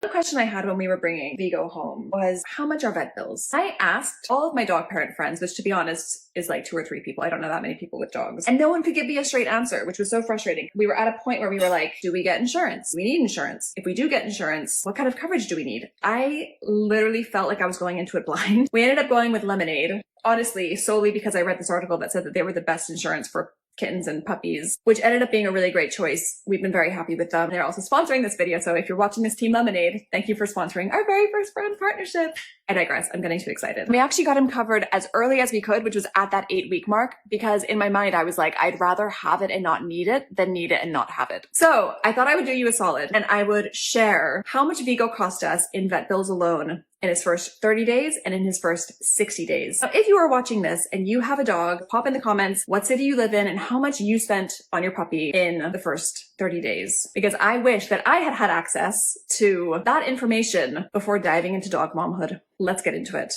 The question I had when we were bringing Vigo home was how much are vet bills? I asked all of my dog parent friends, which to be honest is like 2 or 3 people. I don't know that many people with dogs. And no one could give me a straight answer, which was so frustrating. We were at a point where we were like, do we get insurance? We need insurance. If we do get insurance, what kind of coverage do we need? I literally felt like I was going into it blind. We ended up going with Lemonade, honestly, solely because I read this article that said that they were the best insurance for kittens and puppies, which ended up being a really great choice. We've been very happy with them. They're also sponsoring this video. So if you're watching this, Team Lemonade, thank you for sponsoring our very first brand partnership. I digress. I'm getting too excited. We actually got him covered as early as we could, which was at that 8-week mark, because in my mind, I was like, I'd rather have it and not need it than need it and not have it. So I thought I would do you a solid and I would share how much Vigo cost us in vet bills alone in his first 30 days and in his first 60 days. So if you are watching this and you have a dog, pop in the comments what city you live in and how much you spent on your puppy in the first 30 days. Because I wish that I had had access to that information before diving into dog momhood. Let's get into it.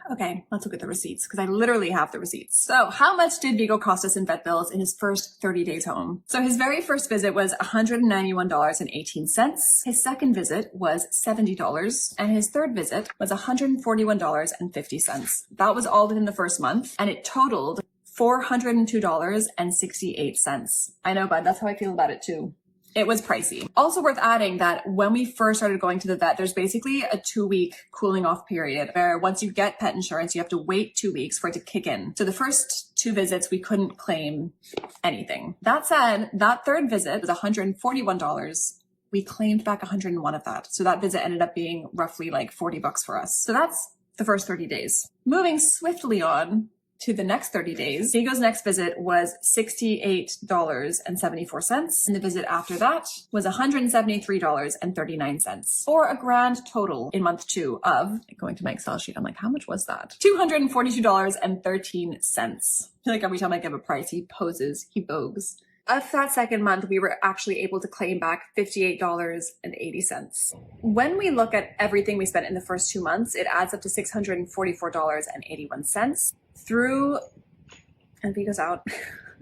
Okay, let's look at the receipts because I literally have the receipts. So how much did Vigo cost us in vet bills in his first 30 days home? So his very first visit was $191.18. His second visit was $70. And his third visit was $141.50. That was all within the first month. And it totaled $402.68. I know, bud, that's how I feel about it too. It was pricey. Also worth adding that when we first started going to the vet, there's basically a 2-week cooling off period where once you get pet insurance, you have to wait 2 weeks for it to kick in. So the first 2 visits, we couldn't claim anything. That said, that third visit was $141. We claimed back 101 of that. So that visit ended up being roughly like $40 for us. So that's the first 30 days. Moving swiftly on to the next 30 days, Vigo's next visit was $68.74. And the visit after that was $173.39 for a grand total in month 2 of, going to my Excel sheet, I'm like, how much was that? $242.13. I feel like every time I give a price, he poses, he vogues. Of that second month, we were actually able to claim back $58.80. When we look at everything we spent in the first 2 months, it adds up to $644.81. Through, and Vigo's out.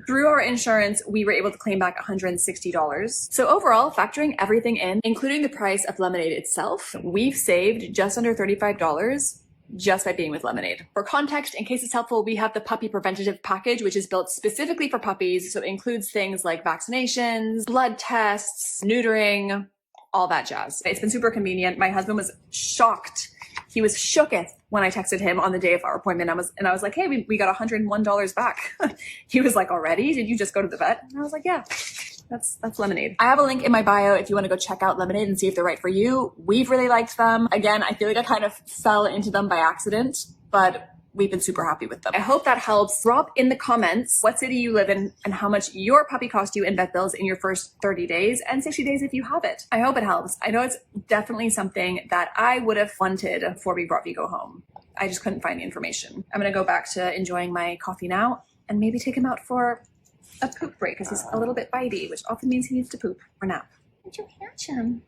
Through our insurance, we were able to claim back $160. So overall, factoring everything in, including the price of Lemonade itself, we've saved just under $35 just by being with Lemonade. For context, in case it's helpful, we have the puppy preventative package, which is built specifically for puppies. So it includes things like vaccinations, blood tests, neutering, all that jazz. It's been super convenient. My husband was shocked. He was shooketh when I texted him on the day of our appointment. I was like, hey, we got $101 back. He was like, already? Did you just go to the vet? And I was like, yeah. That's Lemonade. I have a link in my bio if you want to go check out Lemonade and see if they're right for you. We've really liked them. Again, I feel like I kind of fell into them by accident, but we've been super happy with them. I hope that helps. Drop in the comments what city you live in and how much your puppy cost you in vet bills in your first 30 days and 60 days if you have it. I hope it helps. I know it's definitely something that I would have wanted before we brought Vigo home. I just couldn't find the information. I'm going to go back to enjoying my coffee now and maybe take him out for a poop break because he's a little bit bitey, which often means he needs to poop or nap. Would you catch him?